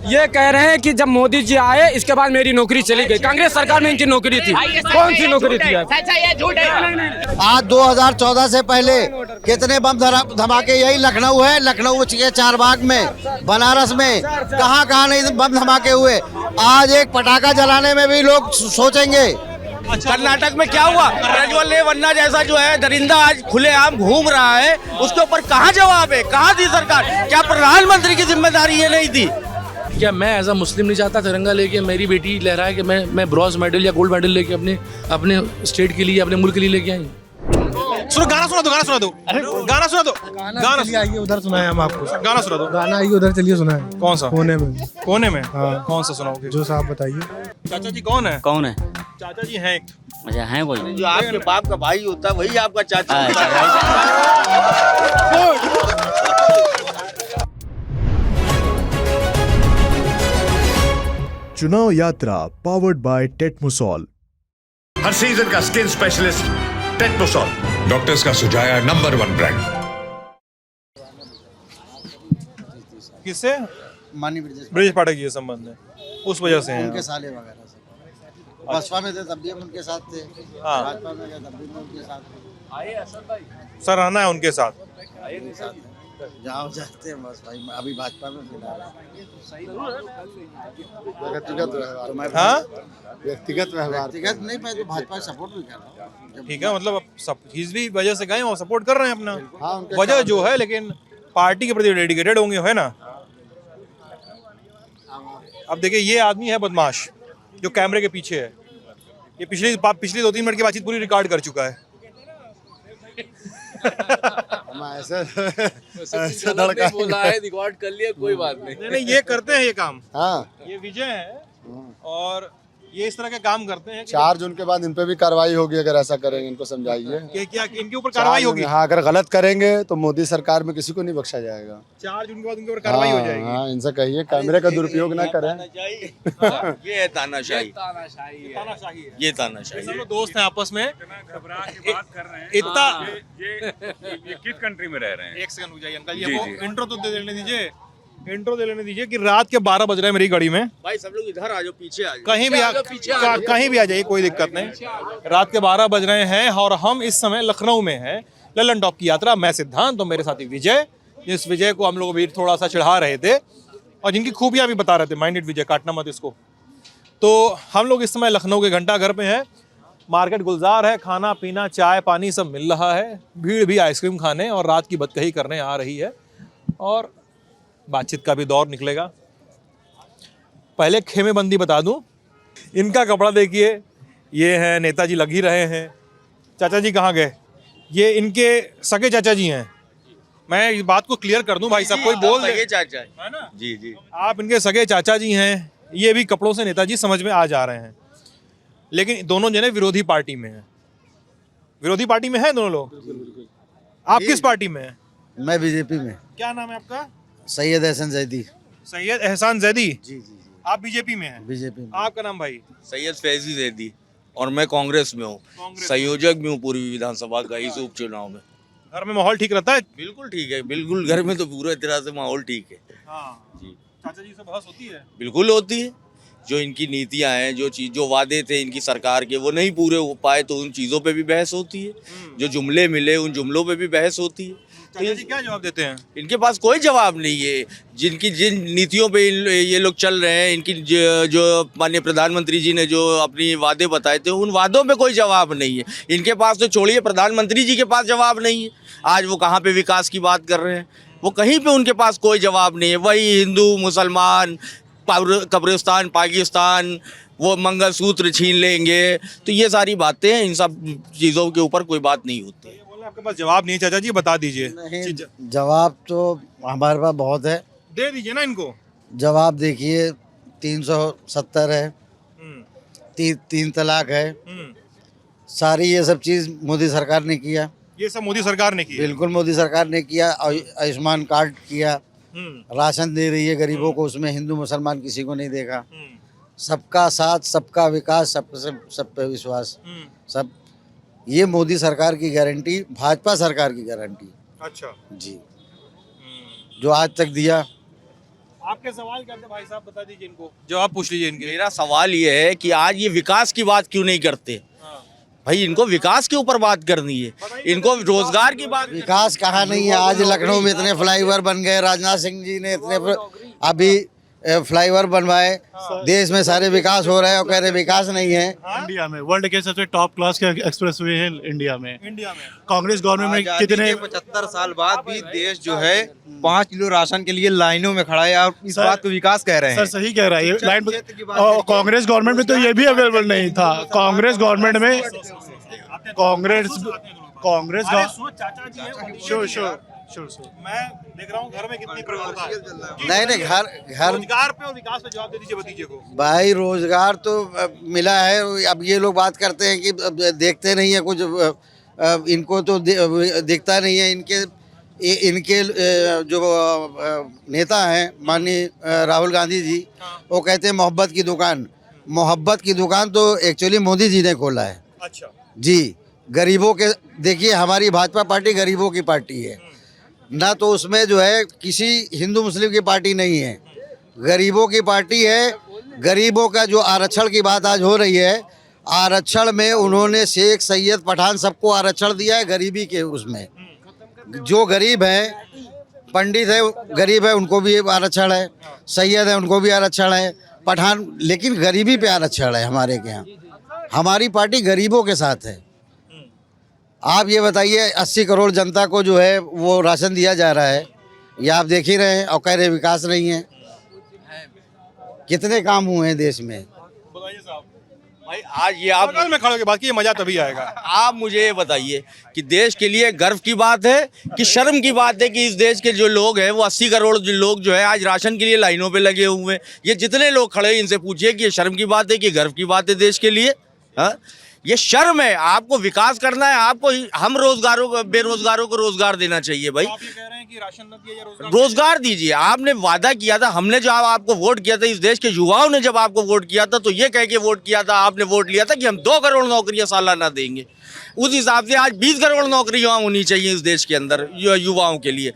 ये कह रहे हैं कि जब मोदी जी आए इसके बाद मेरी नौकरी चली गई। कांग्रेस सरकार में इनकी नौकरी थी, कौन सी नौकरी थी? आज 2014 से पहले कितने बम धमाके यही लखनऊ है, लखनऊ के चारबाग में, बनारस में, कहाँ नहीं बम धमाके हुए। आज एक पटाखा जलाने में भी लोग सोचेंगे। कर्नाटक में क्या हुआ? प्रज्वल रेवन्ना जैसा जो है दरिंदा आज खुलेआम घूम रहा है, उसके ऊपर कहाँ जवाब है? कहाँ थी सरकार? क्या प्रधानमंत्री की जिम्मेदारी ये नहीं थी? क्या मैं एज अ मुस्लिम नहीं चाहता तिरंगा लेके मेरी बेटी लहराए कि मैं ब्रॉन्ज मेडल या गोल्ड मेडल लेके अपने स्टेट के लिए, अपने मुल्क के लिए लेके आई? सुनो, गाना सुना दो, गाना सुना दो, गाना सुना दो, गाना आइए उधर सुनाए हम आपको। गाना सुना दो, गाना आइए उधर चलिए सुनाए। कौन सा? कोने में। कोने में? हाँ। कौन सा सुनाओगे? जो साहब बताइए। चाचा जी कौन है? कौन है? चाचा जी हैं एक। अच्छा है कोई? जो आपके बाप का भाई होता है वही आपका चाचा। चुनाव यात्रा पावर्ड बाय टेटमुसॉल। हर सीजन का स्किन स्पेशलिस्ट टेटमुसॉल, डॉक्टर्स का सुझाया नंबर 1 ब्रांड। किससे? मानी ब्रिजेश पाठक जी के संबंध है, उस वजह से हैं। उनके साले वगैरह से बसपा में थे तब भी हम उनके साथ थे, हाँ। भाजपा में गए तब भी हम उनके साथ थे। सराहना है उनके साथ। जाओ जाते हैं बस भाई, अभी भाजपा में फिलहाल। हाँ? व्यक्तिगत नहीं, मैं तो भाजपा सपोर्ट भी कर रहा हूँ। ठीक है, मतलब इस भी वजह से गए और सपोर्ट कर रहे हैं अपना। हाँ, वजह जो है, लेकिन पार्टी के प्रति डेडिकेटेड होंगे, है ना? अब देखिए, ये आदमी है बदमाश जो कैमरे के पीछे है। ये पिछली 2-3 मिनट की बातचीत पूरी रिकॉर्ड कर चुका है। ऐसे लड़का बोला है, रिकॉर्ड कर लिया, कोई बात नहीं। नहीं, ये करते हैं ये काम। हाँ, ये विजय है और ये इस तरह के काम करते हैं। 4 जून के बाद इन पे भी कार्रवाई होगी, अगर ऐसा करेंगे इनको समझाइए कि क्या इनके ऊपर कार्रवाई होगी? हाँ, अगर गलत करेंगे तो मोदी सरकार में किसी को नहीं बख्शा जाएगा। 4 जून के बाद उनके ऊपर कार्रवाई हो जाएगी। हाँ, इनसे कहिए कैमरे का दुरुपयोग ना करें। ये है तानाशाही, ये तानाशाही। सब लोग दोस्त हैं आपस में। इतना ये किस कंट्री में रह रहे हैं? एक सेकंड रुक जाइए अंकल, ये इंट्रो तो दे लेने दीजिए। इंट्रो दे लेने दीजिए कि रात के 12 बज रहे हैं मेरी गाड़ी में। भाई सब लोग इधर आ जाओ, पीछे आ जाओ, कहीं भी कहीं भी आ जाइए, कोई दिक्कत नहीं। रात के 12 बज रहे हैं और हम इस समय लखनऊ में हैं। ललन टॉप की यात्रा, मैं सिद्धांत और मेरे साथी विजय। इस विजय को हम लोग अभी थोड़ा सा चढ़ा रहे थे और जिनकी खूबियां भी बता रहे थे। माइंडेड विजय, काटना मत इसको। तो हम लोग इस समय लखनऊ के घंटा घर पे हैं। मार्केट गुलजार है, खाना पीना चाय पानी सब मिल रहा है। भीड़ भी आइसक्रीम खाने और रात की बदकही करने आ रही है और बातचीत का भी दौर निकलेगा। पहले खेमेबंदी बता दूं, इनका कपड़ा देखिए, ये है नेताजी लग ही रहे हैं। चाचा जी कहाँ गए? ये इनके सगे चाचा जी हैं। मैं इस बात को क्लियर कर दूं भाई साहब, कोई बोल दे। चाचा है ना? जी जी, आप इनके सगे चाचा जी हैं। ये भी कपड़ों से नेताजी समझ में आ जा रहे हैं, लेकिन दोनों जने विरोधी पार्टी में हैं। विरोधी पार्टी में है दोनों लोग। आप किस पार्टी में हैं? मैं बीजेपी में। क्या नाम है आपका? सैयद एहसान जैदी। सैयद एहसान जैदी। जी जी जी, आप बीजेपी में हैं? बीजेपी में। आपका नाम भाई? सैयद फैजी जैदी और मैं कांग्रेस में हूँ, संयोजक भी हूँ पूर्वी विधानसभा का इस उपचुनाव में। घर में माहौल ठीक रहता है? बिल्कुल ठीक है, बिल्कुल घर में तो पूरा तरह से माहौल ठीक है। हाँ जी, चाचा जी से बहस होती है? बिल्कुल होती है। जो इनकी नीतियां हैं, जो वादे थे इनकी सरकार के, वो नहीं पूरे हो पाए तो उन चीज़ों पे भी बहस होती है। जो जुमले मिले उन जुमलों पे भी बहस होती है। चाचा जी क्या जवाब देते हैं? इनके पास कोई जवाब नहीं है। जिन नीतियों पे ये लोग चल रहे हैं, इनकी जो माननीय प्रधानमंत्री जी ने जो अपनी वादे बताए थे, उन वादों पे कोई जवाब नहीं है इनके पास। तो छोड़िए, प्रधानमंत्री जी के पास जवाब नहीं है। आज वो कहाँ पे विकास की बात कर रहे हैं, वो कहीं पे उनके पास कोई जवाब नहीं है। वही हिंदू मुसलमान, कब्रिस्तान पाकिस्तान, वो मंगलसूत्र छीन लेंगे, तो ये सारी बातें हैं। इन सब चीज़ों के ऊपर कोई बात नहीं होती है। आपके पास जवाब नहीं है चाचा जी, बता दीजिए। जवाब तो हमारे पास बहुत है, दे दीजिए ना इनको। जवाब देखिए, 370 है, 3 तलाक है, सारी ये सब चीज मोदी सरकार ने किया। ये सब मोदी सरकार ने किया? बिल्कुल मोदी सरकार ने किया। आयुष्मान कार्ड किया, राशन दे रही है गरीबों को, उसमें हिंदू मुसलमान किसी को नहीं देखा। सबका साथ, सबका विकास, सब पे विश्वास, सब ये मोदी सरकार की गारंटी, भाजपा सरकार की गारंटी। अच्छा जी, जो आज तक दिया। आपके सवाल क्या थे भाई साहब, बता दीजिए इनको, जवाब पूछ लीजिए इनके। मेरा सवाल ये है कि आज ये विकास की बात क्यों नहीं करते? भाई इनको विकास के ऊपर बात करनी है, इनको रोजगार की बात। विकास कहाँ नहीं है? आज लखनऊ में इतने फ्लाईओवर बन गए, राजनाथ सिंह जी ने इतने अभी फ्लाईओवर बनवाए, देश में सारे विकास हो रहे हैं और कह रहे विकास नहीं है। इंडिया में वर्ल्ड के सबसे टॉप क्लास के एक्सप्रेसवे हैं इंडिया में। कांग्रेस गवर्नमेंट में कितने 75 साल बाद भी देश जो है 5 किलो राशन के लिए लाइनों में खड़ा है और इस बात को विकास कह रहे हैं। सर सही कह रहा है ये लाइन। और कांग्रेस गवर्नमेंट में तो ये भी अवेलेबल नहीं था। कांग्रेस गवर्नमेंट में कांग्रेस मैं देख रहा हूँ घर में कितनी प्रवणता है। नहीं घर रोजगार पे और विकास पे जवाब दे दीजिए भतीजे को। भाई रोजगार तो मिला है। अब ये लोग बात करते हैं कि देखते नहीं है कुछ, इनको तो दिखता नहीं है। इनके जो नेता हैं माननीय राहुल गांधी जी, वो कहते हैं मोहब्बत की दुकान। मोहब्बत की दुकान तो एक्चुअली मोदी जी ने खोला है। अच्छा जी, गरीबों के देखिए, हमारी भाजपा पार्टी गरीबों की पार्टी है ना, तो उसमें जो है किसी हिंदू मुस्लिम की पार्टी नहीं है, गरीबों की पार्टी है। गरीबों का जो आरक्षण की बात आज हो रही है, आरक्षण में उन्होंने शेख सैयद पठान सबको आरक्षण दिया है गरीबी के उसमें। जो गरीब हैं, पंडित है गरीब है, उनको भी आरक्षण है, सैयद है उनको भी आरक्षण है, पठान, लेकिन गरीबी पे आरक्षण है हमारे के यहाँ। हमारी पार्टी गरीबों के साथ है। आप ये बताइए 80 करोड़ जनता को जो है वो राशन दिया जा रहा है, ये आप देख ही रहे हैं, और कह रहे विकास नहीं है। कितने काम हुए हैं देश में? बताइए साहब। भाई आज ये आप बगल में खड़े होके बाकी ये मजा तभी आएगा। आप मुझे ये बताइए कि देश के लिए गर्व की बात है कि शर्म की बात है कि इस देश के जो लोग हैं वो 80 करोड़ जो लोग जो है आज राशन के लिए लाइनों पे लगे हुए हैं। ये जितने लोग खड़े हैं इनसे पूछिए कि ये शर्म की बात है कि गर्व की बात है देश के लिए? हाँ, ये शर्म है। आपको विकास करना है, आपको हम बेरोजगारों को रोजगार देना चाहिए। भाई आप ये कह रहे हैं कि राशन न दिया या रोजगार दीजिए। आपने वादा किया था, हमने जब आपको वोट किया था, इस देश के युवाओं ने जब आपको वोट किया था, तो ये कह के वोट किया था, आपने वोट लिया था कि हम 2 करोड़ नौकरियां सालाना देंगे। उस हिसाब से आज 20 करोड़ नौकरियां होनी चाहिए इस देश के अंदर युवाओं के लिए।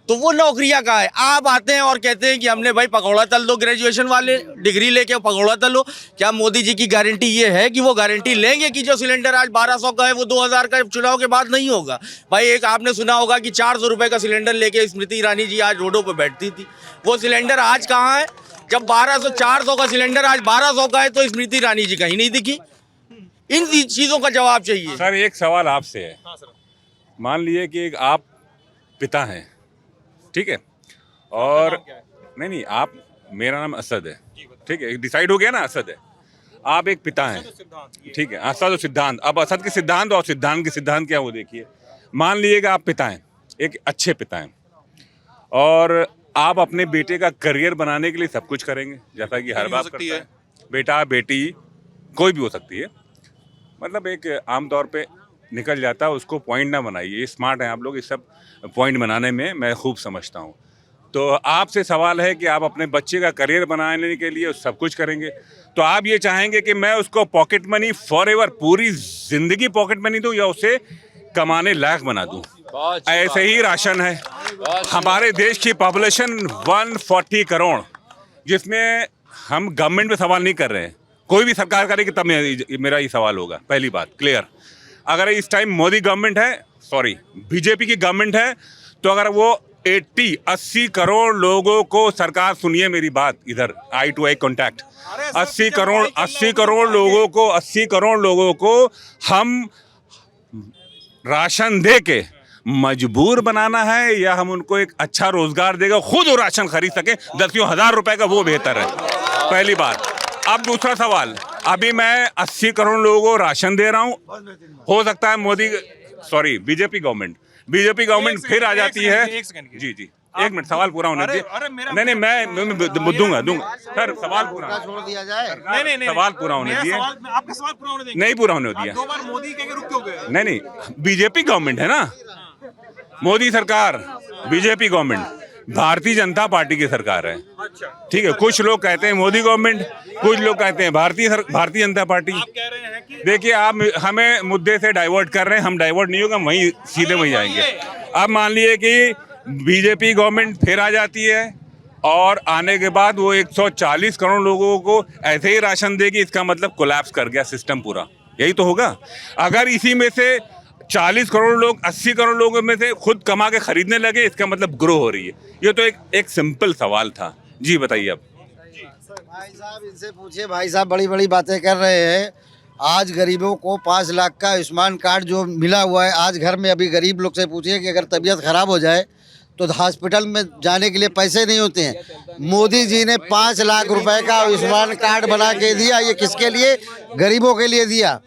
तो वो नौकरियां कहाँ है? आप आते हैं और कहते हैं कि हमने भाई पकौड़ा तल दो, ग्रेजुएशन वाले डिग्री लेके पकौड़ा तलो। क्या मोदी जी की गारंटी ये है कि वो गारंटी लेंगे कि जो सिलेंडर आज 1200 का है वो 2000 का चुनाव के बाद नहीं होगा? भाई एक आपने सुना होगा कि 400 रुपए का सिलेंडर लेके स्मृति ईरानी जी आज रोडों पर बैठती थी। वो सिलेंडर आज कहाँ है? जब 400 का सिलेंडर आज 1200 का है तो स्मृति ईरानी जी कहीं नहीं दिखी। इन चीजों का जवाब चाहिए। सर एक सवाल आपसे है। मान लीजिए कि एक आप पिता हैं, ठीक है, और नहीं आप, मेरा नाम असद है, ठीक है, डिसाइड हो गया ना, असद है। आप एक पिता हैं, ठीक है, असद और सिद्धांत। अब असद के सिद्धांत और सिद्धांत के सिद्धांत क्या वो देखिए। मान लीजिएगा आप पिता हैं, एक अच्छे पिता हैं, और आप अपने बेटे का करियर बनाने के लिए सब कुछ करेंगे, जैसा कि हर बात करता है। बेटा बेटी कोई भी हो सकती है, मतलब एक आमतौर पे निकल जाता है, उसको पॉइंट ना बनाइए। ये स्मार्ट हैं आप लोग, इस सब पॉइंट बनाने में मैं खूब समझता हूँ। तो आपसे सवाल है कि आप अपने बच्चे का करियर बनाने के लिए सब कुछ करेंगे, तो आप ये चाहेंगे कि मैं उसको पॉकेट मनी फॉर एवर, पूरी ज़िंदगी पॉकेट मनी दूँ या उसे कमाने लायक बना दूँ? ऐसे ही राशन है। हमारे देश की पॉपुलेशन 140 करोड़, जिसमें हम गवर्नमेंट पे सवाल नहीं कर रहे हैं, कोई भी सरकार करेगी तब मेरा ये सवाल होगा। पहली बात क्लियर। अगर इस टाइम मोदी गवर्नमेंट है, सॉरी बीजेपी की गवर्नमेंट है, तो अगर वो 80 करोड़ लोगों को, सरकार सुनिए मेरी बात, इधर आई टू आई कॉन्टैक्ट, 80 करोड़ लोगों को हम राशन दे के मजबूर बनाना है, या हम उनको एक अच्छा रोजगार देगा, खुद वो राशन खरीद सके 10,000 रुपए का, वो बेहतर है। पहली बात। अब दूसरा सवाल, अभी मैं 80 करोड़ लोगों को राशन दे रहा हूँ, हो सकता है बीजेपी गवर्नमेंट फिर आ जाती है। जी एक मिनट, सवाल पूरा होने दीजिए। नहीं मैं दूंगा सर, सवाल पूरा छोड़ दिया जाए। नहीं सवाल पूरा होने दिए। आपका सवाल पूरा होने देंगे? नहीं पूरा होने दिया। 2 बार मोदी कह के रुक क्यों गए? नहीं बीजेपी गवर्नमेंट है ना, मोदी सरकार, BJP government Bharatiya Janata party की सरकार है। ठीक है, कुछ लोग कहते हैं मोदी गवर्नमेंट, कुछ लोग कहते हैं भारतीय जनता पार्टी। देखिए आप हमें मुद्दे से डाइवर्ट कर रहे हैं, हम डाइवर्ट नहीं होगा, वहीं सीधे वहीं जाएंगे। अब मान लीजिए कि बीजेपी गवर्नमेंट फिर आ जाती है, और आने के बाद वो 140 करोड़ लोगों को ऐसे ही राशन देगी, इसका मतलब कोलैप्स कर गया सिस्टम पूरा, यही तो होगा। अगर इसी में से 40 करोड़ लोग 80 करोड़ लोगों में से खुद कमा के खरीदने लगे, इसका मतलब ग्रो हो रही है। ये तो एक सिंपल सवाल था। जी बताइए अब। भाई साहब इनसे पूछिए, भाई साहब बड़ी बड़ी बातें कर रहे हैं। आज गरीबों को 5 लाख का आयुष्मान कार्ड जो मिला हुआ है, आज घर में अभी गरीब लोग से पूछिए कि अगर तबीयत खराब हो जाए तो हॉस्पिटल में जाने के लिए पैसे नहीं होते हैं। मोदी जी ने 5 लाख रुपए का आयुष्मान कार्ड बना के दिया। ये किसके लिए? गरीबों के लिए दिया।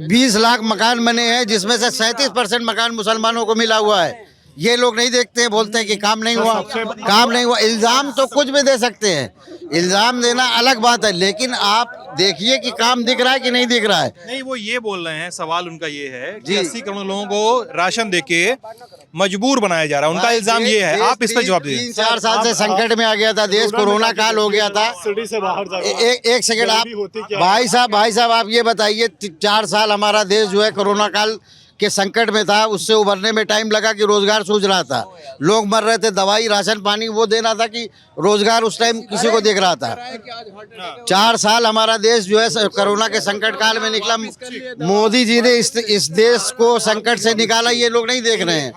20 लाख मकान बने हैं, जिसमें से 37% मकान मुसलमानों को मिला हुआ है। ये लोग नहीं देखते हैं, बोलते हैं कि काम नहीं हुआ, काम नहीं हुआ। इल्ज़ाम तो कुछ भी दे सकते हैं, इल्ज़ाम देना अलग बात है, लेकिन आप देखिए कि काम दिख रहा है कि नहीं दिख रहा है। नहीं, वो ये बोल रहे हैं, सवाल उनका ये है कि 80 करोड़ लोगों को राशन देके मजबूर बनाया जा रहा है, उनका इल्जाम ये है। आप इस पर जवाब दीजिए। 3-4 साल से संकट में आ गया था देश, कोरोना काल हो गया था। सिटी से बाहर एक सेकंड आप भाई साहब आप ये बताइए, 4 साल हमारा देश जो है कोरोना काल के संकट में था, उससे उभरने में टाइम लगा कि रोजगार सूझ रहा था, लोग मर रहे थे, दवाई राशन पानी वो देना था कि रोजगार उस टाइम किसी को देख रहा था। 4 साल हमारा देश जो है कोरोना के संकट काल में निकला। मोदी जी ने इस देश को संकट से निकाला, ये लोग नहीं देख रहे हैं।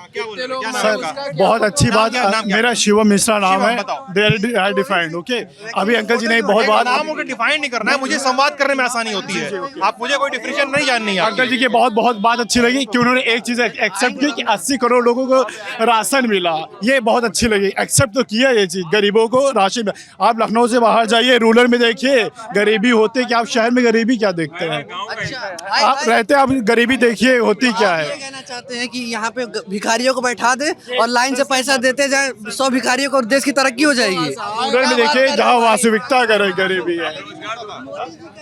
सर बहुत अच्छी बात। मेरा शिवम मिश्रा नाम है, दे आर डिफाइंड। ओके, अभी अंकल जी ने बहुत बात नाम को डिफाइन नहीं करना है, मुझे संवाद करने में आसानी होती है। आप मुझे कोई डिफिनेशन नहीं जाननी है। अंकल जी की बहुत बात अच्छी लगी कि उन्होंने एक चीज एक्सेप्ट की कि 80 करोड़ लोगों को राशन मिला। ये बहुत अच्छी लगी, एक्सेप्ट तो किया ये चीज, गरीबों को राशन। आप लखनऊ से बाहर जाइए, रूरल में देखिए गरीबी होती क्या, आप शहर में गरीबी क्या देखते हैं? आप रहते आप गरीबी देखिए होती क्या है। कहना चाहते हैं कि यहाँ पे भिखारियों को बैठा दे और लाइन से पैसा देते जाए 100 भिखारियों को, देश की तरक्की हो जाएगी। रूरल में देखिए जहाँ वास्तविकता गरीबी है।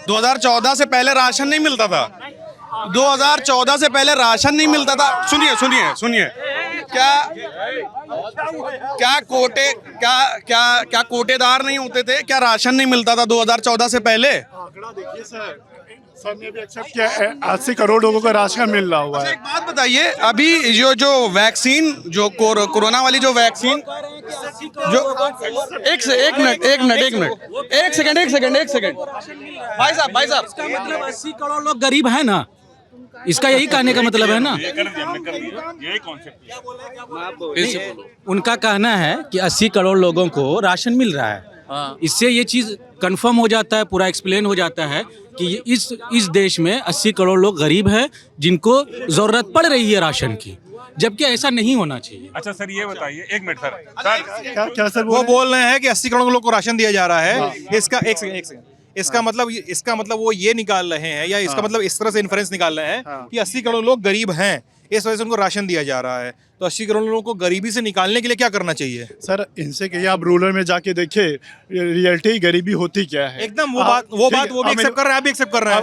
2014 से पहले राशन नहीं मिलता था। 2014 से पहले राशन नहीं मिलता था। सुनिए क्या कोटेदार नहीं होते थे? क्या राशन नहीं मिलता था 2014 से पहले? आंकड़ा देखिए सर ने भी एक्सेप्ट किया, 80 करोड़ लोगों का राशन मिल रहा हुआ है। एक बात बताइए, अभी जो वैक्सीन, जो कोरोना वाली जो वैक्सीन, जो एक सेकंड भाई साहब मतलब 80 करोड़ लोग गरीब है ना, इसका यही कहने का मतलब है ना। उनका कहना है कि 80 करोड़ लोगों को राशन मिल रहा है। इससे ये चीज कंफर्म हो जाता है, पूरा एक्सप्लेन हो जाता है कि इस देश में 80 करोड़ लोग गरीब हैं जिनको जरूरत पड़ रही है राशन की, जबकि ऐसा नहीं होना चाहिए। अच्छा सर ये बताइए, एक मिनट सर, क्या सर वो बोल रहे हैं कि 80 करोड़ लोगों को राशन दिया जा रहा है। इसका एक सेकंड इसका मतलब वो ये निकाल रहे हैं, या इसका मतलब इस तरह से इन्फ्रेंस निकाल रहे हैं कि 80 करोड़ लोग गरीब हैं, इस वजह से उनको राशन दिया जा रहा है। तो 80 करोड़ लोगों को गरीबी से निकालने के लिए क्या करना चाहिए? सर इनसे कहिए, आप रूरल में जाके देखिए रियलिटी गरीबी होती क्या है। एकदम वो बात वो भी एक्सेप्ट कर रहे हैं, आप भी एक्सेप्ट कर रहे हैं।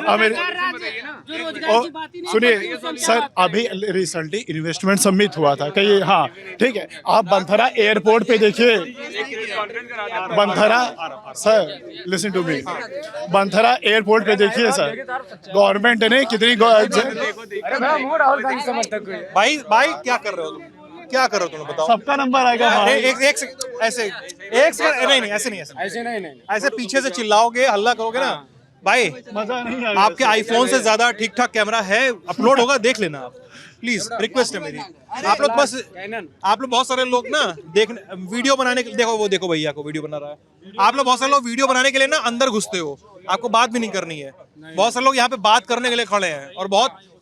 सुनिए सर, अभी रिसेंटली इन्वेस्टमेंट समिट हुआ था कहीं, हाँ ठीक है, आप बंथरा एयरपोर्ट पे देखिए, Banthra sir listen to me, Banthra airport पे देखिए सर, गवर्नमेंट ने कितनी भाई क्या कर रहे हो तुम बताओ। सबका नंबर आएगा। ऐसे पीछे से चिल्लाओगे, हल्ला करोगे ना भाई, मजा नहीं आएगा। आपके आईफोन से ज्यादा ठीक ठाक कैमरा है, अपलोड होगा, देख लेना आप, प्लीज रिक्वेस्ट है मेरी। आप लोग बहुत सारे लोग ना वीडियो बनाने के, देखो भैया को वीडियो बना रहा है। आप लोग बहुत सारे लोग वीडियो बनाने के लिए ना अंदर घुसते हो, आपको बात भी नहीं करनी है। बहुत सारे लोग यहाँ पे बात करने के लिए खड़े हैं, और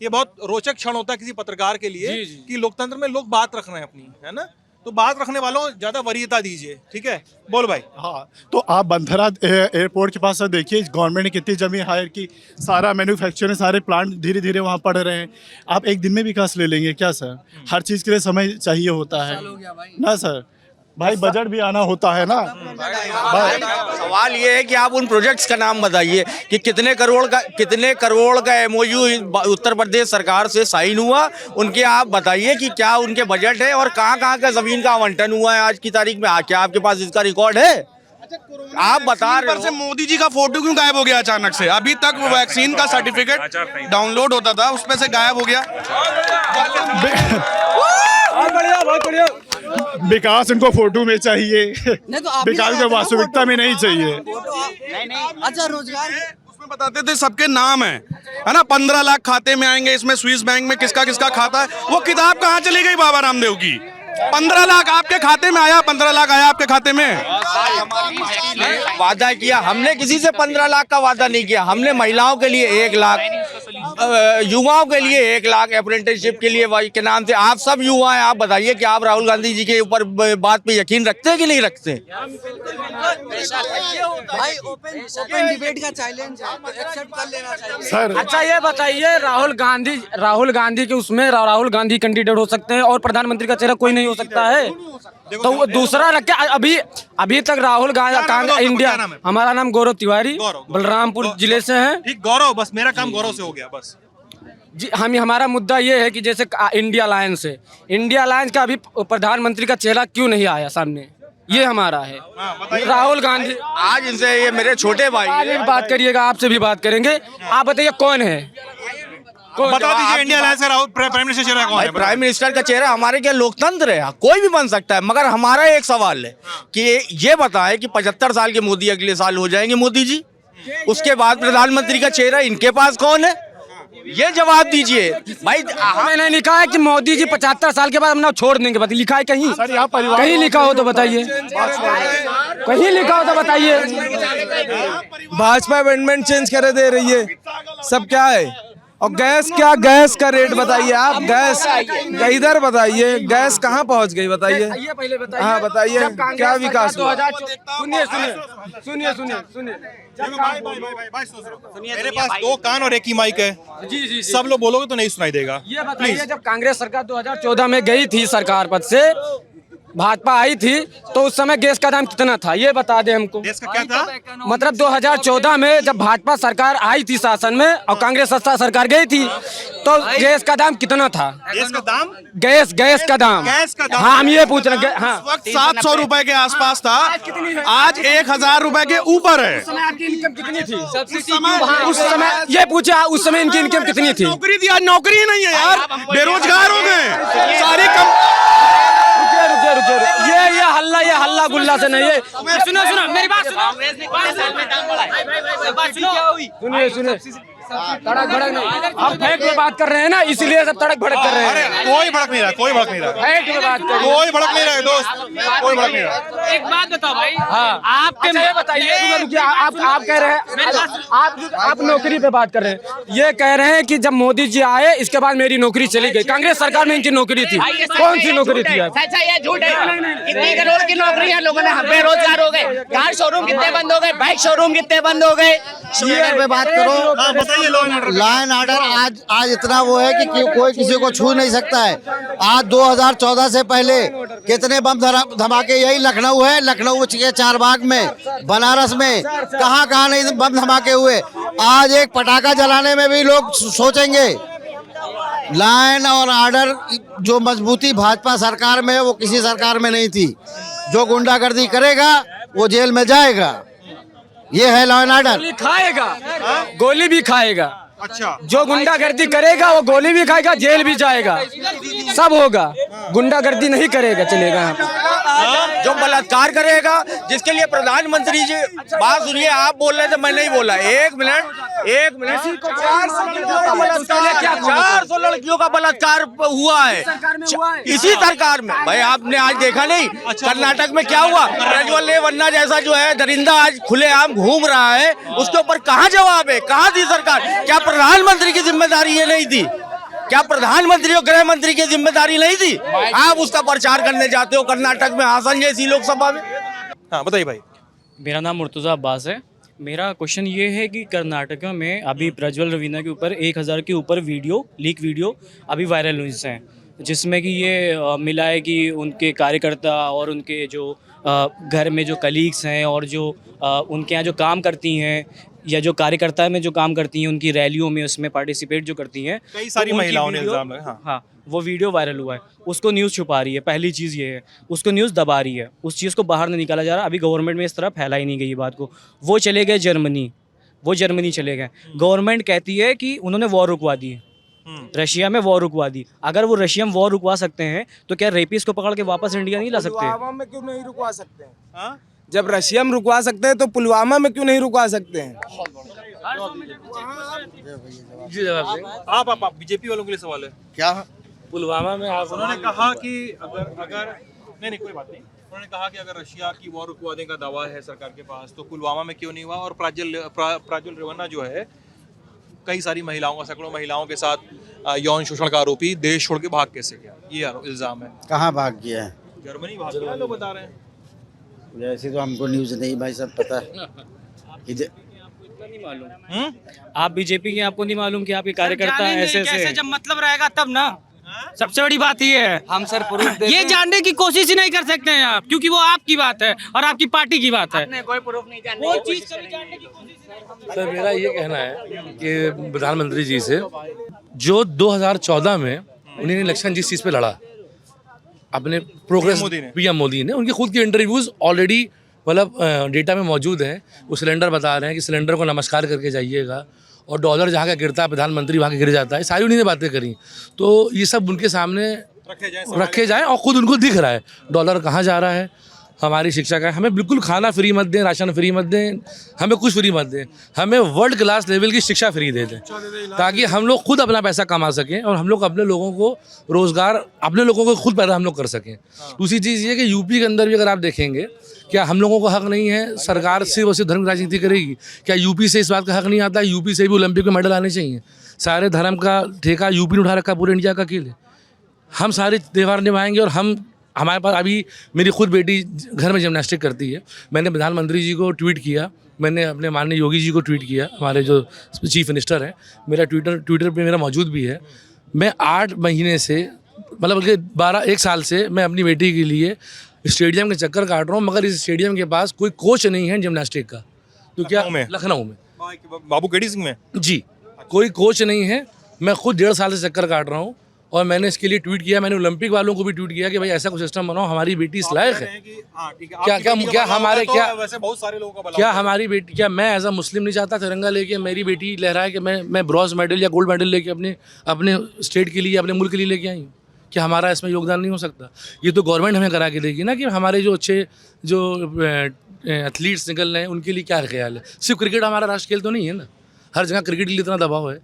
ये बहुत रोचक क्षण होता है किसी पत्रकार के लिए कि लोकतंत्र में लोग बात रख रहे हैं अपनी, है ना। तो बात रखने वालों ज्यादा वरीयता दीजिए, ठीक है। बोल भाई। हाँ, तो आप बंथरा एयरपोर्ट के पास देखिए गवर्नमेंट ने कितनी जमीन हायर की, सारा मैन्युफैक्चरिंग, सारे प्लांट धीरे धीरे वहाँ पड़ रहे हैं। आप एक दिन में विकास ले लेंगे क्या सर? हर चीज़ के लिए समय चाहिए होता है ना सर, भाई बजट भी आना होता है ना। सवाल ये है कि आप उन प्रोजेक्ट्स का नाम बताइए कि कितने करोड़ का एमओयू उत्तर प्रदेश सरकार से साइन हुआ, उनके आप बताइए कि क्या उनके बजट है और कहाँ का जमीन का आवंटन हुआ है आज की तारीख में। क्या आपके पास इसका रिकॉर्ड है? आप बता रहे हो। मोदी जी का फोटो क्यों गायब हो गया अचानक से? अभी तक वो वैक्सीन का सर्टिफिकेट डाउनलोड होता था, उसमें से गायब हो गया। बहुत बढ़िया। विकास उनको फोटो में चाहिए, नहीं तो आप भी विकास लगाते को ना वास्तविकता में नहीं चाहिए। अच्छा रोजगार उसमें बताते थे सबके नाम है ना, 15 लाख खाते में आएंगे, इसमें स्विस बैंक में किसका किसका खाता है, वो किताब कहाँ चली गई बाबा रामदेव की? 15 लाख आपके खाते में आया, 15 लाख आया आपके खाते में? वादा किया हमने, किसी से 15 लाख का वादा नहीं किया हमने। महिलाओं के लिए 1 लाख, युवाओं के लिए 1 लाख, अप्रेंटिसशिप के लिए वही के नाम से। आप सब युवा हैं, आप बताइए कि आप राहुल गांधी जी के ऊपर बात पे यकीन रखते हैं कि नहीं रखते? भाई ओपन डिबेट का चैलेंज है, तो एक्सेप्ट कर लेना चाहिए सर अच्छा ये बताइए, राहुल गांधी के उसमें राहुल गांधी कैंडिडेट हो सकते हैं और प्रधानमंत्री का चेहरा कोई नहीं हो सकता है, तो वो दूसरा रख के अभी तक राहुल गांधी इंडिया। हमारा नाम गौरव तिवारी, बलरामपुर जिले से हैं। ठीक, गौरव, बस मेरा काम गौरव से हो गया बस। जी हमारा मुद्दा ये है कि जैसे इंडिया अलायंस है, इंडिया अलायंस का अभी प्रधानमंत्री का चेहरा क्यों नहीं आया सामने, ये हमारा है। राहुल गांधी आज इनसे, ये मेरे छोटे भाई आज भी बात करिएगा, आपसे भी बात करेंगे। आप बताइए कौन है, बता दीजिए इंडिया अलायंस का राहुल प्राइम मिनिस्टर चेहरा कौन है? प्राइम मिनिस्टर का चेहरा हमारे क्या लोकतंत्र है, कोई भी बन सकता है। मगर हमारा एक सवाल है कि ये बताएं कि 75 साल के मोदी अगले साल हो जाएंगे मोदी जी, उसके बाद प्रधानमंत्री का चेहरा इनके पास कौन है, ये जवाब दीजिए भाई। मैंने लिखा है कि मोदी जी 75 साल के बाद हम ना छोड़ देंगे, बता लिखा है कहीं? कहीं लिखा हो तो बताइए, कहीं लिखा हो तो बताइए। भाजपा अमेंडमेंट चेंज करे दे रही है, सब क्या है? और गैस गैस का रेट बताइए आप, गैस इधर बताइए, गैस कहाँ पहुँच गई बताइए? पहले बताइए। हाँ बताइए, क्या विकास हुआ? सुनिए मेरे पास 2 कान और 1 ही माइक है। जी सब लोग बोलोगे तो नहीं सुनाई देगा। ये बताइए, जब कांग्रेस सरकार 2014 में गई थी सरकार पद से, भाजपा आई थी, तो उस समय गैस का दाम कितना था ये बता दे हमको। देश का क्या था? मतलब 2014 में जब भाजपा सरकार आई थी शासन में और कांग्रेस सरकार गई थी, तो गैस का दाम कितना था? गैस का दाम? गैस का दाम हाँ, हम ये पूछ रहे हैं। हाँ, 700 रुपए के आसपास था, आज 1000 रुपए के ऊपर है। उस समय आपकी इनकम कितनी थी? उस समय ये पूछा, उस समय इनकी इनकम कितनी थी? नौकरी थी, आज नौकरी ही नहीं है यार, बेरोजगार हो गए सारी रुकिए, ये हल्ला गुल्ला से नहीं है। सुनो मेरी बात सुनिए, तड़क भड़क नहीं, हम फैक्ट पे बात कर रहे हैं ना, इसलिए सब तड़क भड़क कर रहे हैं। कोई भड़क नहीं रहा, कोई भड़क नहीं रहा, फैक्ट पे बात कर, कोई भड़क नहीं रहा दोस्त, कोई भड़क नहीं रहा। एक बात बताओ भाई, हाँ आपके ये बताइए, रुकिए, आप कह रहे हैं, आप नौकरी पे बात कर रहे हैं, ये कह रहे हैं कि जब मोदी जी आए इसके बाद मेरी नौकरी चली गई। कांग्रेस सरकार में इनकी नौकरी थी, कौन सी नौकरी थी? ये झूठ है, कितनी करोड़ की नौकरी है, लोगों ने बेरोजगार हो गए, कार शोरूम कितने बंद हो गए, बाइक शोरूम कितने बंद हो गए। पे बात करो, लॉ एंड ऑर्डर आज इतना वो है कि कोई किसी को छू नहीं सकता है। आज 2014 से पहले कितने बम धमाके यही लखनऊ है, लखनऊ के चारबाग में, बनारस में, कहाँ नहीं बम धमाके हुए। आज एक पटाखा जलाने में भी लोग सोचेंगे। लॉ एंड और ऑर्डर जो मजबूती भाजपा सरकार में है वो किसी सरकार में नहीं थी। जो गुंडागर्दी करेगा वो जेल में जाएगा, ये है लॉ एंड ऑर्डर। गोली भी खाएगा। अच्छा, जो गुंडागर्दी करेगा वो गोली भी खाएगा, जेल भी जाएगा, सब होगा। गुंडागर्दी नहीं करेगा, चलेगा यहाँ पे। जो बलात्कार करेगा, जिसके लिए प्रधानमंत्री जी, बात सुनिए, आप बोल रहे थे मैं नहीं बोला, एक मिनट 400 लड़कियों का बलात्कार हुआ है इसी सरकार में। भाई आपने आज देखा नहीं कर्नाटक में क्या हुआ? प्रज्वल वन्ना जैसा जो है दरिंदा आज खुलेआम घूम रहा है, उसके ऊपर कहाँ जवाब है? कहाँ थी सरकार? क्या प्रधानमंत्री की जिम्मेदारी ये नहीं थी? क्या प्रधानमंत्री और गृह मंत्री की जिम्मेदारी नहीं थी? आप उसका प्रचार करने जाते हो कर्नाटक में, हासन जैसी लोकसभा में। हाँ बताइए भाई। मेरा नाम मुर्तज़ा अब्बास है। मेरा क्वेश्चन ये है कि कर्नाटक में अभी प्रज्वल रवीना के ऊपर 1000 के ऊपर लीक वीडियो अभी वायरल हुई हैं, जिसमें कि ये मिला है कि उनके कार्यकर्ता और उनके जो घर में जो कलीग्स हैं और जो उनके यहाँ जो काम करती हैं या जो कार्यकर्ता में जो काम करती हैं, उनकी रैलियों में उसमें पार्टिसिपेट जो करती हैं, कई सारी महिलाओं ने इल्जाम लगाया। हाँ, वो वीडियो वायरल हुआ है, उसको न्यूज़ छुपा रही है। पहली चीज़ ये है, उसको न्यूज़ दबा रही है, उस चीज़ को बाहर नहीं निकाला जा रहा। अभी गवर्नमेंट में इस तरह फैलाई नहीं गई ये बात को। वो चले गए जर्मनी चले गए। गवर्नमेंट कहती है कि उन्होंने वॉर रुकवा दी है, रशिया में वॉर रुकवा दी। अगर वो रशिया में वॉर रुकवा सकते हैं तो क्या रेपिस को पकड़ के वापस इंडिया नहीं ला सकते? पुलवामा में क्यों नहीं रुकवा सकते हैं? जब रशिया में रुकवा सकते हैं तो पुलवामा में क्यों नहीं रुकवा सकते हैं? जी जवाब दें। आप बीजेपी वालों के लिए सवाल है क्या पुलवामा में आप उन्होंने कहा कि अगर नहीं कोई बात नहीं, उन्होंने कहा कि अगर रशिया की वॉर रुकवाने का दावा है सरकार के पास तो पुलवामा में क्यों नहीं हुआ? और प्राज्वल रेवन्ना जो है कई सारी महिलाओं का, सैकड़ों महिलाओं के साथ यौन शोषण का आरोपी देश छोड़ के भाग कैसे गया, ये इल्जाम है। कहाँ भाग गया है? जर्मनी भाग गया लोग बता रहे हैं। वैसे तो हमको न्यूज़ नहीं भाई सब पता है। नहीं मालूम आप बीजेपी के, आपको नहीं मालूम कि आपके कार्यकर्ता ऐसे ऐसे? जब मतलब रहेगा तब ना, सबसे बड़ी बात ये है। हम सर प्रूफ ये जानने की कोशिश ही नहीं कर सकते हैं आप, क्योंकि वो आपकी बात है और आपकी पार्टी की बात है। कोई प्रूफ नहीं जानने वो चीज कभी जानने की कोशिश नहीं। सर मेरा ये कहना है कि प्रधानमंत्री जी से, जो 2014 में उन्होंने इलेक्शन जिस चीज़ पे लड़ा अपने प्रोग्रेस, पीएम मोदी ने, उनके खुद के इंटरव्यूज ऑलरेडी मतलब डेटा में मौजूद हैं। वो सिलेंडर बता रहे हैं कि सिलेंडर को नमस्कार करके जाइएगा, और डॉलर जहाँ का गिरता है प्रधानमंत्री वहाँ का गिर जाता है। सारी उन्होंने बातें करी, तो ये सब उनके सामने रखे जाए और खुद उनको दिख रहा है डॉलर कहाँ जा रहा है। हमारी शिक्षा का, हमें बिल्कुल खाना फ्री मत दें, राशन फ्री मत दें, हमें कुछ फ्री मत दें, हमें वर्ल्ड क्लास लेवल की शिक्षा फ्री दे दें, ताकि हम लोग खुद अपना पैसा कमा सकें और हम लोग अपने लोगों को रोज़गार, अपने लोगों को खुद पैदा हम लोग कर सकें। दूसरी चीज़ ये कि यूपी के अंदर भी अगर आप देखेंगे, क्या हम लोगों को हक नहीं है? सरकार सिर्फ और सिर्फ धर्म राजनीति करेगी क्या? यूपी से इस बात का हक नहीं आता? यूपी से भी ओलंपिक में मेडल आने चाहिए। सारे धर्म का ठेका यूपी ने उठा रखा पूरे इंडिया का अकेले। हम सारे त्यौहार निभाएंगे और हमारे पास अभी मेरी खुद बेटी घर में जिम्नास्टिक करती है। मैंने प्रधानमंत्री जी को ट्वीट किया, मैंने अपने माननीय योगी जी को ट्वीट किया, हमारे जो चीफ मिनिस्टर हैं, मेरा ट्विटर पे मेरा मौजूद भी है। मैं 8 महीने से, मतलब 1 साल से मैं अपनी बेटी के लिए स्टेडियम के चक्कर काट रहा हूँ, मगर इस स्टेडियम के पास कोई कोच नहीं है जिम्नास्टिक का। तो क्या लखनऊ में बाबू केडी सिंह में जी कोई कोच नहीं है। मैं खुद 1.5 साल से चक्कर काट रहा हूँ और मैंने इसके लिए ट्वीट किया। मैंने ओलंपिक वालों को भी ट्वीट किया कि भाई ऐसा कुछ सिस्टम बनाओ, हमारी बेटी इस लायक है। क्या हमारे वैसे बहुत सारे लोगों का क्या हमारी बेटी, क्या मैं एज अ मुस्लिम नहीं चाहता तिरंगा लेके मेरी बेटी लहराए कि मैं ब्रॉन्ज मेडल या गोल्ड मेडल लेके अपने स्टेट के लिए, अपने मुल्क के लिए लेके आई हूँ? क्या हमारा इसमें योगदान नहीं हो सकता? ये तो गवर्नमेंट हमें करा के देगी ना कि हमारे जो अच्छे जो एथलीट्स निकल रहे हैं उनके लिए क्या ख्याल है। सिर्फ क्रिकेट हमारा राष्ट्र खेल तो नहीं है ना, हर जगह क्रिकेट के लिए इतना दबाव है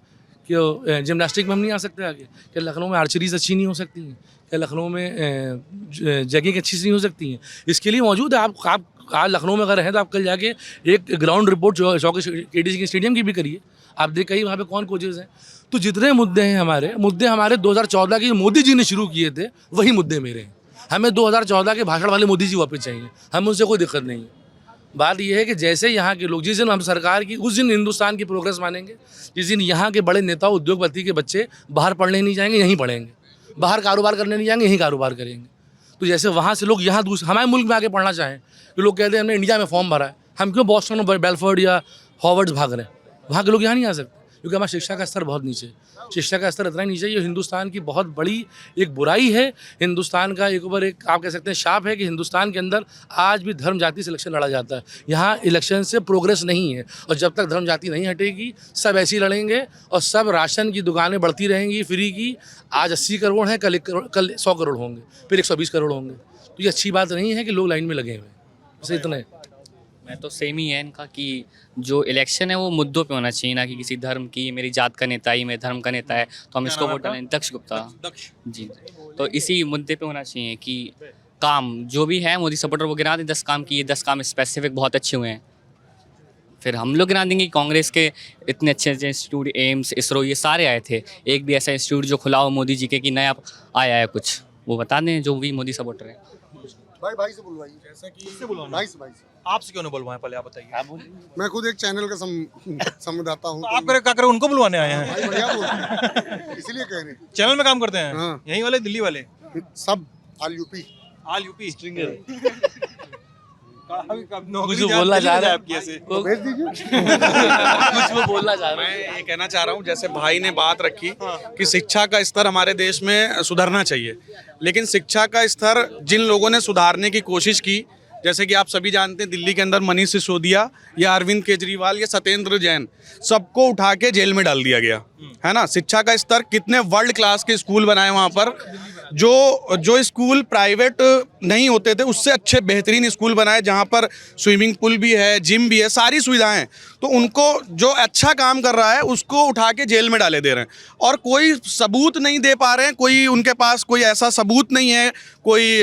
कि जिम्नास्टिक में हम नहीं आ सकते आगे? क्या लखनऊ में आर्चरीज अच्छी नहीं हो सकती हैं? क्या लखनऊ में जगह अच्छी नहीं हो सकती हैं? इसके लिए मौजूद है। आप आज लखनऊ में अगर हैं तो आप कल जाके एक ग्राउंड रिपोर्ट जो केडी सिंह स्टेडियम की भी करिए, आप देखिए वहाँ पे कौन कोचेज़ हैं। तो जितने मुद्दे हैं हमारे 2014 के मोदी जी ने शुरू किए थे, वही मुद्दे मेरे हैं। हमें 2014 के भाषण वाले मोदी जी वापस चाहिए, हमें उनसे कोई दिक्कत नहीं है। बात यह है कि जैसे यहाँ के लोग, जिस दिन हम सरकार की, उस दिन हिंदुस्तान की प्रोग्रेस मानेंगे। जिस दिन यहाँ के बड़े नेता उद्योगपति के बच्चे बाहर पढ़ने नहीं जाएंगे, यहीं पढ़ेंगे, बाहर कारोबार करने नहीं जाएंगे, यहीं कारोबार करेंगे। तो जैसे वहाँ से लोग यहाँ हमारे मुल्क में आके पढ़ना चाहें, तो लोग कहते हैं हमने इंडिया में फॉर्म भरा है, हम क्यों बॉस्टन और बेलफोर्ड या हॉवर्ड्स भाग रहे हैं? वहाँ के लोग यहाँ नहीं आ सकते क्योंकि हमारा शिक्षा का स्तर बहुत नीचे है। शिक्षा का स्तर इतना ही नीचे, ये हिंदुस्तान की बहुत बड़ी एक बुराई है। हिंदुस्तान का एक ऊपर एक आप कह सकते हैं शाप है कि हिंदुस्तान के अंदर आज भी धर्म जाति से इलेक्शन लड़ा जाता है। यहाँ इलेक्शन से प्रोग्रेस नहीं है, और जब तक धर्म जाति नहीं हटेगी सब ऐसे ही लड़ेंगे और सब राशन की दुकानें बढ़ती रहेंगी फ्री की। आज 80 करोड़ हैं, कल 100 करोड़ होंगे, फिर 120 करोड़ होंगे। तो ये अच्छी बात नहीं है कि लोग लाइन में लगे हुए हैं। बस इतना है। मैं तो सेम ही है इनका कि जो इलेक्शन है वो मुद्दों पे होना चाहिए, ना कि किसी धर्म की, मेरी जात का नेता ही, मैं धर्म का नेता है तो हम इसको वोट डालें। दक्ष गुप्ता जी। तो इसी मुद्दे पे होना चाहिए कि काम जो भी है, मोदी सपोर्टर वो गिना दें 10 काम किए, 10 काम स्पेसिफिक बहुत अच्छे हुए हैं, फिर हम लोग गिना देंगे। कांग्रेस के इतने अच्छे अच्छे इंस्टीट्यूट, एम्स, इसरो, ये सारे आए थे, एक भी ऐसा इंस्टीट्यूट जो खुला हो मोदी जी के कि नया आया है कुछ, वो बता दें जो भी मोदी सपोर्टर है। भाई से बुलवाइए, जैसा कि किससे बुलवाना? भाई से आपसे क्यों नहीं बुलवाएं? पहले आप बताइए। मैं खुद एक चैनल का संवाददाता हूँ। आप क्या करें, उनको बुलवाने आए हैं? भाई बढ़िया बोल, इसीलिए कह रहे हैं। चैनल में काम करते हैं? हाँ। यहीं वाले, दिल्ली वाले सब ऑल यूपी स्ट्रिंगर। कुछ बोलना चाह रहे हैं भेज दीजिए। कुछ वो बोलना चाह रहे हैं। मैं ये कहना चाह रहा हूँ, जैसे भाई ने बात रखी कि शिक्षा का स्तर हमारे देश में सुधरना चाहिए, लेकिन शिक्षा का स्तर जिन लोगों ने सुधारने की कोशिश की जैसे कि आप सभी जानते हैं दिल्ली के अंदर मनीष सिसोदिया या अरविंद केजरीवाल या सत्येंद्र जैन सबको उठा के जेल में डाल दिया गया है ना। शिक्षा का स्तर कितने वर्ल्ड क्लास के स्कूल बनाए वहाँ पर, जो स्कूल प्राइवेट नहीं होते थे उससे अच्छे बेहतरीन स्कूल बनाए जहाँ पर स्विमिंग पूल भी है, जिम भी है, सारी सुविधाएं हैं। तो उनको जो अच्छा काम कर रहा है उसको उठा के जेल में डाले दे रहे हैं और कोई सबूत नहीं दे पा रहे हैं, कोई उनके पास कोई ऐसा सबूत नहीं है, कोई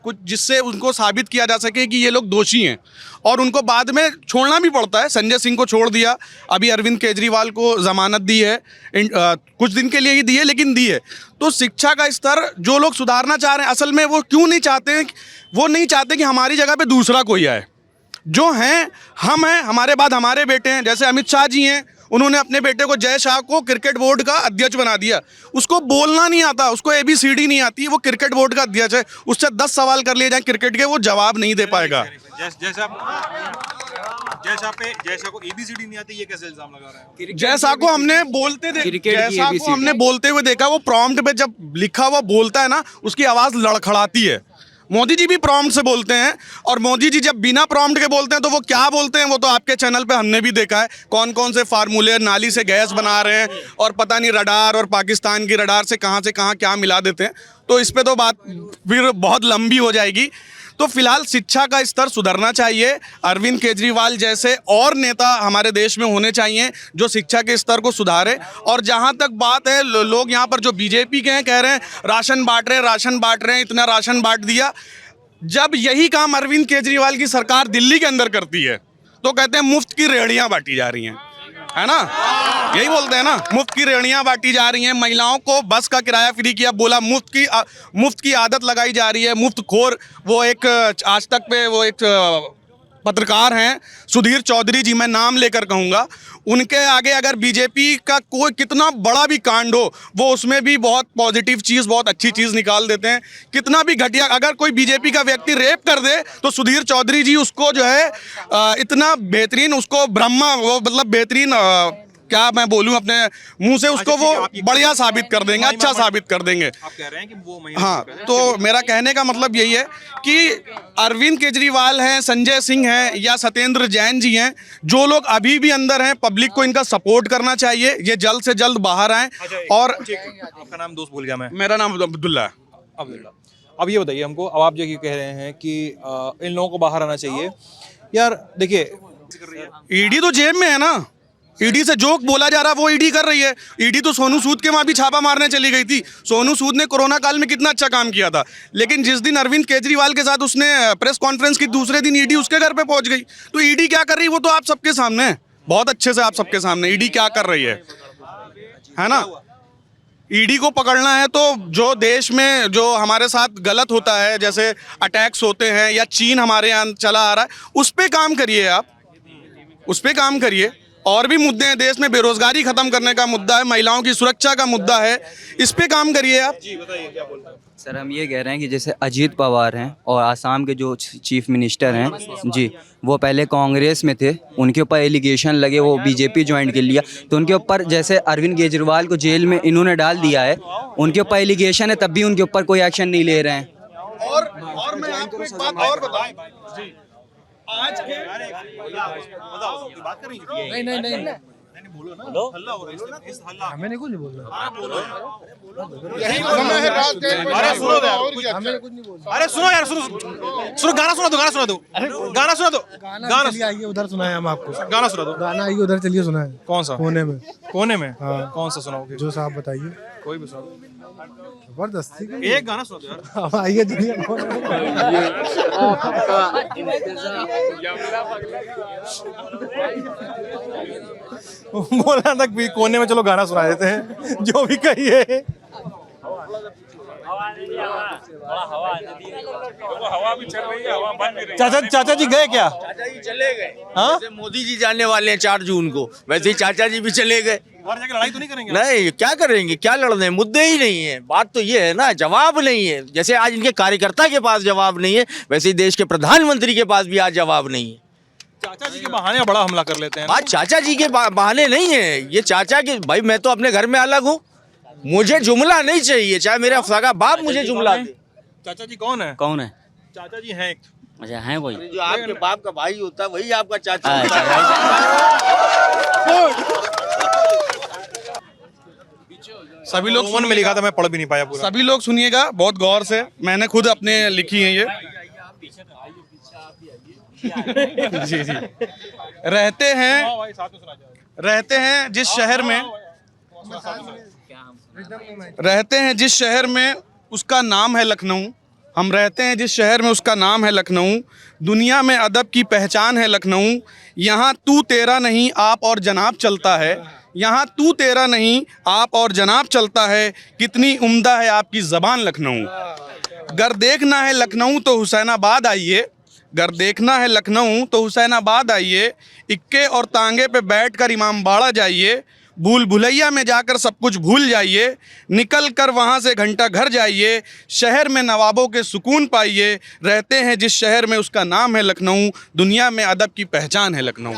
कुछ जिससे उनको साबित किया जा सके कि ये लोग दोषी हैं और उनको बाद में छोड़ना भी पड़ता है। संजय सिंह को छोड़ दिया, अभी अरविंद केजरीवाल को जमानत दी है, कुछ दिन के लिए ही दी है लेकिन दी है। तो शिक्षा का स्तर जो लोग सुधारना चाह रहे हैं असल में वो क्यों नहीं चाहते हैं, वो नहीं चाहते कि हमारी जगह पे दूसरा कोई आए। जो हैं हम हैं, हमारे बाद हमारे बेटे हैं। जैसे अमित शाह जी हैं, उन्होंने अपने बेटे को जय शाह को क्रिकेट बोर्ड का अध्यक्ष बना दिया। उसको बोलना नहीं आता, उसको ABCD नहीं आती, वो क्रिकेट बोर्ड का अध्यक्ष है। उससे 10 सवाल कर लिए जाए क्रिकेट के, वो जवाब नहीं दे पाएगा। जैसा को ABCD नहीं आती, ये कैसे इल्जाम लगा रहे हैं? जैसा को हमने बोलते हुए देखा, वो प्रॉम्प्ट पे जब लिखा हुआ बोलता है ना, उसकी आवाज़ लड़खड़ाती है। मोदी जी भी प्रॉम्प्ट से बोलते हैं और मोदी जी जब बिना प्रॉम्प्ट के बोलते हैं तो वो क्या बोलते हैं वो तो आपके चैनल पे हमने भी देखा है। कौन कौन से फार्मूले, नाली से गैस बना रहे हैं और पता नहीं रडार और पाकिस्तान की रडार से कहाँ क्या मिला देते हैं। तो इस पे तो बात फिर बहुत लंबी हो जाएगी। तो फिलहाल शिक्षा का स्तर सुधरना चाहिए। अरविंद केजरीवाल जैसे और नेता हमारे देश में होने चाहिए जो शिक्षा के स्तर को सुधारे। और जहाँ तक बात है, लोग यहाँ पर जो बीजेपी के हैं कह रहे हैं राशन बांट रहे हैं, इतना राशन बांट दिया। जब यही काम अरविंद केजरीवाल की सरकार दिल्ली के अंदर करती है तो कहते हैं मुफ्त की रेहड़ियाँ बांटी जा रही हैं, है ना, यही बोलते हैं ना, मुफ्त की रेहड़ियाँ बांटी जा रही हैं। महिलाओं को बस का किराया फ्री किया, बोला मुफ्त की आदत लगाई जा रही है। मुफ्त खोर, वो एक आज तक पे वो एक पत्रकार हैं सुधीर चौधरी जी, मैं नाम लेकर कहूँगा, उनके आगे अगर बीजेपी का कोई कितना बड़ा भी कांड हो वो उसमें भी बहुत पॉजिटिव चीज़, बहुत अच्छी चीज़ निकाल देते हैं। कितना भी घटिया अगर कोई बीजेपी का व्यक्ति रेप कर दे तो सुधीर चौधरी जी उसको जो है इतना बेहतरीन, उसको ब्रह्मा, वो मतलब बेहतरीन, क्या मैं बोलूं अपने मुंह से, उसको वो बढ़िया साबित कर देंगे, अच्छा साबित कर देंगे। आप कह रहे हैं कि वो हाँ, तो मेरा कहने का मतलब यही है कि अरविंद केजरीवाल हैं, संजय सिंह हैं या सत्येंद्र जैन जी हैं, जो लोग अभी भी अंदर हैं, पब्लिक को इनका सपोर्ट करना चाहिए, ये जल्द से जल्द बाहर आएं। और आपका नाम दोस्त भूल गया मैं। मेरा नाम अब्दुल्ला है। अब ये बताइए हमको, अब आप जो कह रहे हैं कि इन लोगों को बाहर आना चाहिए, यार देखिए ईडी तो जेब में है ना, ईडी से जो बोला जा रहा है वो ईडी कर रही है। ईडी तो सोनू सूद के वहाँ भी छापा मारने चली गई थी। सोनू सूद ने कोरोना काल में कितना अच्छा काम किया था, लेकिन जिस दिन अरविंद केजरीवाल के साथ उसने प्रेस कॉन्फ्रेंस की, दूसरे दिन ईडी उसके घर पे पहुंच गई। तो ईडी क्या कर रही है वो तो आप सबके सामने है, बहुत अच्छे से आप सबके सामने ईडी क्या कर रही है ना। ईडी को पकड़ना है तो जो देश में जो हमारे साथ गलत होता है, जैसे अटैक्स होते हैं या चीन हमारे यहाँ चला आ रहा है, उस पर काम करिए, आप उस पर काम करिए। और भी मुद्दे हैं देश में, बेरोजगारी खत्म करने का मुद्दा है, महिलाओं की सुरक्षा का मुद्दा है, इस पे काम करिए आप। जी बताइए क्या बोलते हैं। सर हम ये कह रहे हैं कि जैसे अजीत पवार हैं और आसाम के जो चीफ मिनिस्टर हैं जी, वो पहले कांग्रेस में थे, उनके ऊपर एलिगेशन लगे, वो बीजेपी ज्वाइन कर लिया, तो उनके ऊपर जैसे अरविंद केजरीवाल को जेल में इन्होंने डाल दिया है, उनके ऊपर एलिगेशन है, तब भी उनके ऊपर कोई एक्शन नहीं ले रहे हैं। और मैं आपको एक बात और बताऊं, आज के बात करेंगे नहीं बोलो ना, हल्ला हो रहा है, इस हल्ला हमें नहीं कुछ नहीं बोल रहा। यही समय है रात के। अरे सुनो यार, हमें कुछ नहीं बोल रहा। अरे सुनो यार, सुनो गाना सुना दो, गाना चलिए आइए उधर सुनाए हम आपको, गाना सुना दो, गाना आइए उधर चलिए सुनाए। कौन सा? कोने में हाँ। कौन सा सुनाओगे? जो साहब बताइए, कोई भी सुनाओ, जबरदस्ती एक गाना सुना दो यार। अब आइए बोला था कि कोने में चलो गाना सुना देते हैं, जो भी कहिए। हवा भी चल रही है, हवा बन भी रही है। चाचा जी गए क्या? चाचा जी चले गए। हाँ? जैसे मोदी जी जाने वाले हैं 4 जून को, वैसे ही चाचा जी भी चले गए। बाहर जाकर लड़ाई तो नहीं करेंगे? नहीं, क्या करेंगे, क्या लड़ने, मुद्दे ही नहीं है। बात तो ये है ना, जवाब नहीं है। जैसे आज इनके कार्यकर्ता के पास जवाब नहीं है, वैसे ही देश के प्रधानमंत्री के पास भी आज जवाब नहीं है। चाचा जी के बहाने बड़ा हमला कर लेते हैं। बात चाचा जी के बहाने नहीं है, ये चाचा के, भाई मैं तो अपने घर में अलग हूँ, मुझे जुमला नहीं चाहिए, चाहे मेरा सगा बाप मुझे जुमला दे। चाचा जी कौन है? कौन है? चाचा जी हैं अच्छा है कोई? जो आपके बाप का भाई होता है वही आपका चाचा अच्छा, सभी लोग रोमन में लिखा था, मैं पढ़ भी नहीं पाया पूरा। सभी लोग सुनिएगा बहुत गौर से, मैंने खुद अपने लिखी है ये। जी जी। रहते हैं जिस शहर में उसका नाम है लखनऊ। हम रहते हैं जिस शहर में उसका नाम है लखनऊ। दुनिया में अदब की पहचान है लखनऊ। यहाँ तू तेरा नहीं आप और जनाब चलता है। यहाँ तू तेरा नहीं आप और जनाब चलता है। कितनी उम्दा है आपकी ज़बान लखनऊ। गर देखना है लखनऊ तो हुसैनाबाद आइए। गर देखना है लखनऊ तो हुसैनाबाद आइए। इक्के और तांगे पे बैठकर इमामबाड़ा जाइए। भूल भुलैया में जाकर सब कुछ भूल जाइए। निकल कर वहाँ से घंटा घर जाइए। शहर में नवाबों के सुकून पाइए। रहते हैं जिस शहर में उसका नाम है लखनऊ। दुनिया में अदब की पहचान है लखनऊ।